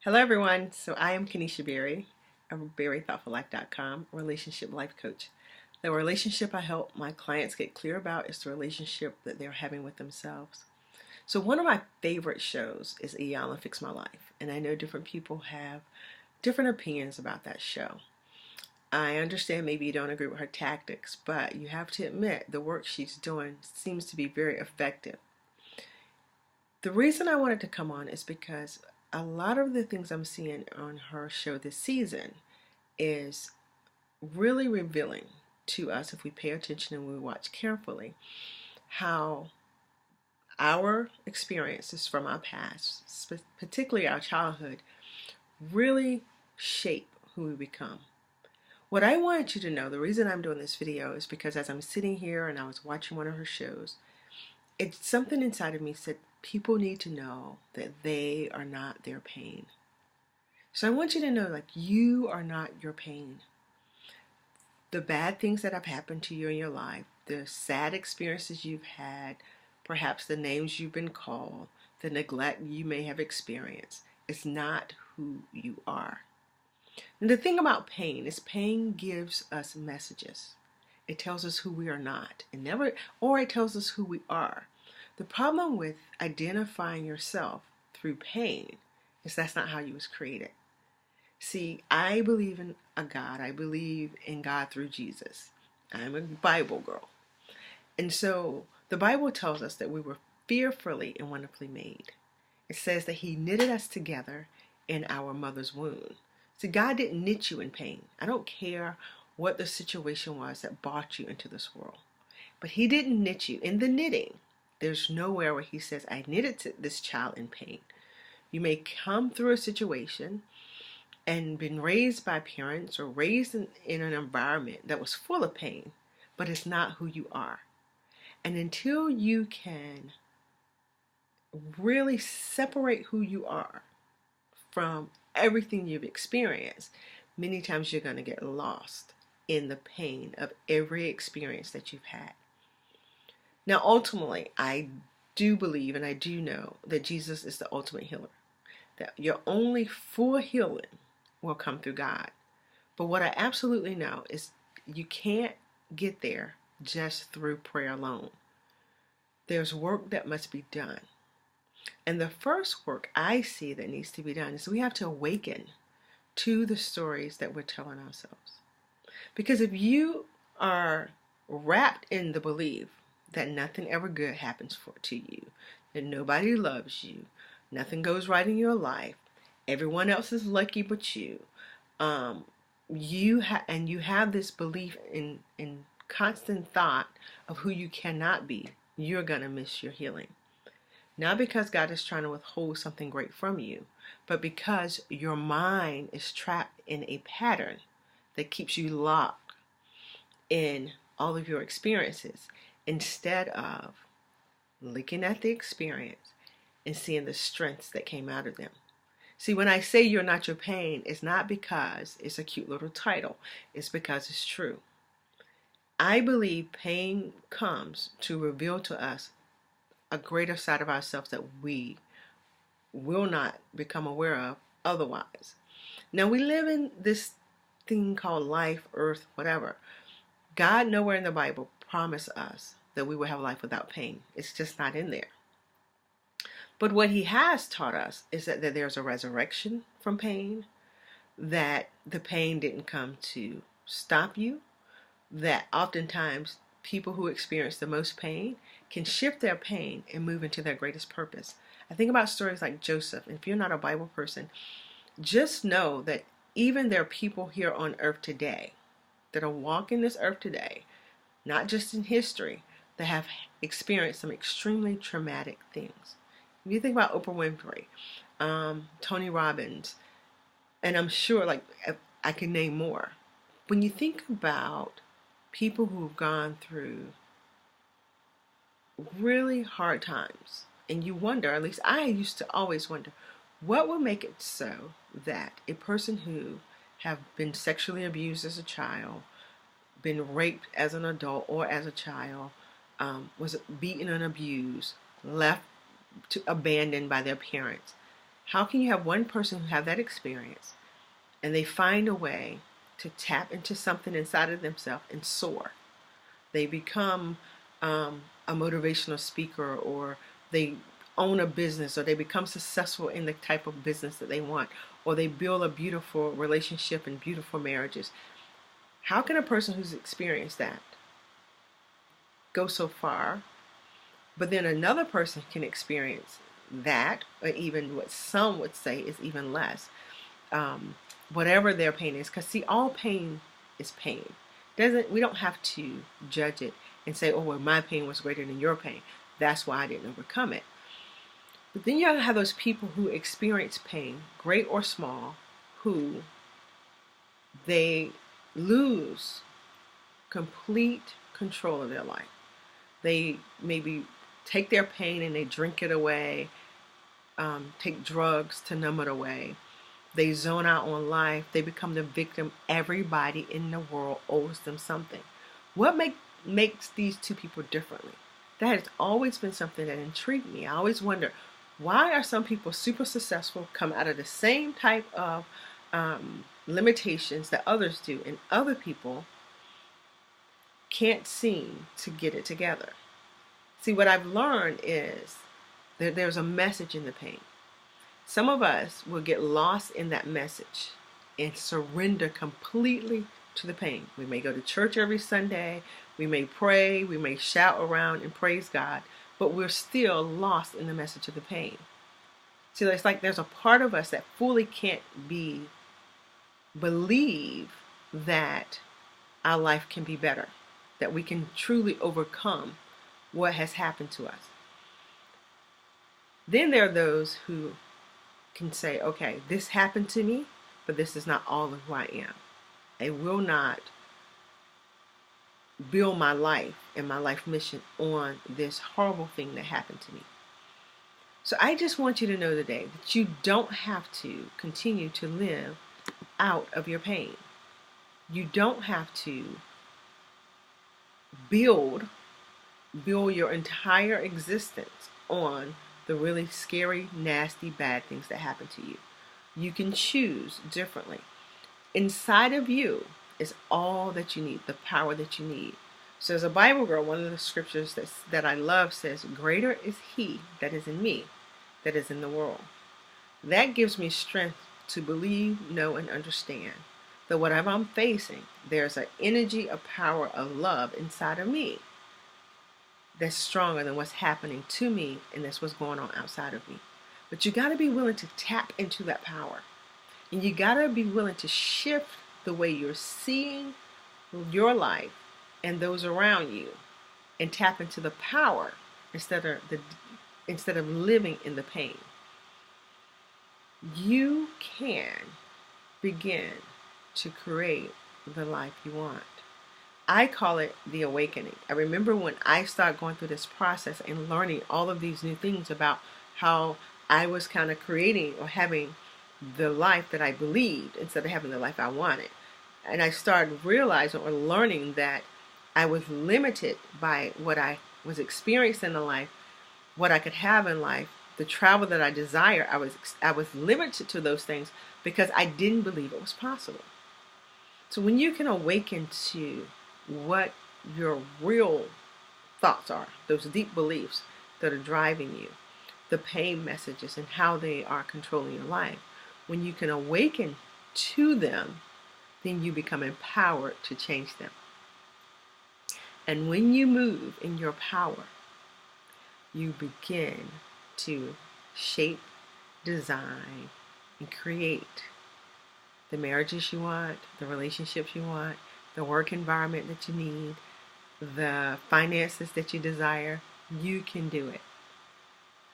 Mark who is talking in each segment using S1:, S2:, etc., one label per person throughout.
S1: Hello, everyone. So I am Kenesha Berry of BerryThoughtfulLife.com, relationship life coach. The relationship I help my clients get clear about is the relationship that they're having with themselves. So one of my favorite shows is Iyanla Fix My Life, and I know different people have different opinions about that show. I understand maybe you don't agree with her tactics, but you have to admit the work she's doing seems to be very effective. The reason I wanted to come on is because a lot of the things I'm seeing on her show this season is really revealing to us, if we pay attention and we watch carefully, how our experiences from our past, particularly our childhood, really shape who we become. What I wanted you to know, the reason I'm doing this video is because as I'm sitting here and I was watching one of her shows, it's something inside of me said people need to know that they are not their pain. So I want you to know, like, you are not your pain. The bad things that have happened to you in your life, the sad experiences you've had, perhaps the names you've been called, the neglect you may have experienced, it's not who you are. And the thing about pain is pain gives us messages. It tells us who we are not, or it tells us who we are. The problem with identifying yourself through pain is that's not how you was created. See, I believe in a God. I believe in God through Jesus. I'm a Bible girl. And so the Bible tells us that we were fearfully and wonderfully made. It says that He knitted us together in our mother's womb. See, God didn't knit you in pain. I don't care what the situation was that brought you into this world. But He didn't knit you. In the knitting, there's nowhere where He says, I knitted this child in pain. You may come through a situation and been raised by parents or raised in an environment that was full of pain, but it's not who you are. And until you can really separate who you are from everything you've experienced, many times you're going to get lost in the pain of every experience that you've had. Now, ultimately, I do believe and I do know that Jesus is the ultimate healer, that your only full healing will come through God. But what I absolutely know is you can't get there just through prayer alone. There's work that must be done. And the first work I see that needs to be done is we have to awaken to the stories that we're telling ourselves. Because if you are wrapped in the belief that nothing ever good happens to you, that nobody loves you, nothing goes right in your life, everyone else is lucky but you, you have this belief in constant thought of who you cannot be, you're going to miss your healing. Not because God is trying to withhold something great from you, but because your mind is trapped in a pattern that keeps you locked in all of your experiences instead of looking at the experience and seeing the strengths that came out of them. See, when I say you're not your pain, it's not because it's a cute little title. It's because it's true. I believe pain comes to reveal to us a greater side of ourselves that we will not become aware of otherwise. Now, we live in this thing called life, earth, whatever. God nowhere in the Bible promised us that we will have life without pain. It's just not in there. But what He has taught us is that there's a resurrection from pain, that the pain didn't come to stop you, that oftentimes people who experience the most pain can shift their pain and move into their greatest purpose. I think about stories like Joseph. If you're not a Bible person, just know that even there are people here on earth today that are walking this earth today, not just in history, that have experienced some extremely traumatic things. If you think about Oprah Winfrey, Tony Robbins, and I'm sure like I can name more. When you think about people who've gone through really hard times, and you wonder, at least I used to always wonder, what will make it so that a person who have been sexually abused as a child, been raped as an adult or as a child, was beaten and abused, left to abandoned by their parents, How can you have one person who have that experience and they find a way to tap into something inside of themselves and soar? They become a motivational speaker, or they own a business, or they become successful in the type of business that they want, or they build a beautiful relationship and beautiful marriages. How can a person who's experienced that go so far, but then another person can experience that, or even what some would say is even less, whatever their pain is? Because see, all pain is pain. We don't have to judge it and say, oh, well, my pain was greater than your pain, that's why I didn't overcome it. But then you have those people who experience pain, great or small, who they lose complete control of their life. They maybe take their pain and they drink it away, take drugs to numb it away. They zone out on life. They become the victim. Everybody in the world owes them something. What makes these two people differently? That has always been something that intrigued me. I always wonder, why are some people super successful, come out of the same type of limitations that others do, and other people can't seem to get it together? See, what I've learned is that there's a message in the pain. Some of us will get lost in that message and surrender completely to the pain. We may go to church every Sunday, we may pray, we may shout around and praise God, but we're still lost in the message of the pain. See, it's like there's a part of us that fully can't believe that our life can be better, that we can truly overcome what has happened to us. Then there are those who can say, okay, this happened to me, but this is not all of who I am. I will not build my life and my life mission on this horrible thing that happened to me. So I just want you to know today that you don't have to continue to live out of your pain. You don't have to build your entire existence on the really scary, nasty, bad things that happen to you. You can choose differently. Inside of you is all that you need, the power that you need. So as a Bible girl, one of the scriptures that I love says, greater is he that is in me, that is in the world. That gives me strength to believe, know, and understand that whatever I'm facing, there's an energy, a power, of love inside of me that's stronger than what's happening to me, and that's what's going on outside of me. But you got to be willing to tap into that power. And you got to be willing to shift the way you're seeing your life and those around you, and tap into the power instead of living in the pain. You can begin to create the life you want. I call it the awakening. I remember when I started going through this process and learning all of these new things about how I was kind of creating or having the life that I believed instead of having the life I wanted. And I started realizing or learning that I was limited by what I was experiencing in life, what I could have in life, the travel that I desire. I was limited to those things because I didn't believe it was possible. So when you can awaken to what your real thoughts are, those deep beliefs that are driving you, the pain messages and how they are controlling your life, when you can awaken to them, then you become empowered to change them. And when you move in your power, you begin to shape, design, and create the marriages you want, the relationships you want, the work environment that you need, the finances that you desire. You can do it.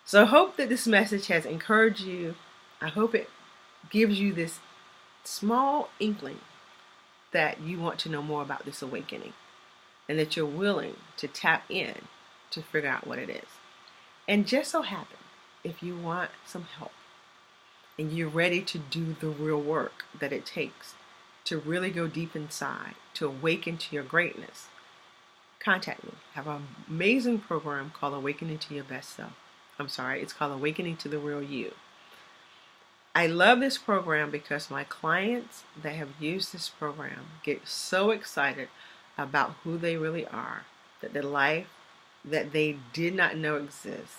S1: So I hope that this message has encouraged you. I hope it gives you this small inkling that you want to know more about this awakening, and that you're willing to tap in to figure out what it is. And just so happen, if you want some help and you're ready to do the real work that it takes to really go deep inside, to awaken to your greatness, contact me. I have an amazing program called Awakening to Your Best Self. It's called Awakening to the Real You. I love this program because my clients that have used this program get so excited about who they really are, that the life that they did not know exists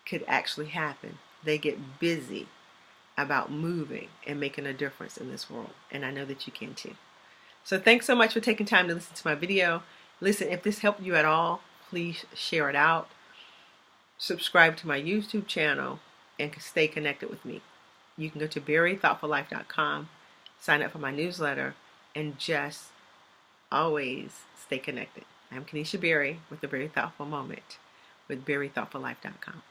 S1: could actually happen. They get busy about moving and making a difference in this world. And I know that you can too. So thanks so much for taking time to listen to my video. Listen, if this helped you at all, please share it out. Subscribe to my YouTube channel and stay connected with me. You can go to berrythoughtfullife.com, sign up for my newsletter, and just always stay connected. I'm Kenesha Berry with the Very Thoughtful Moment with berrythoughtfullife.com.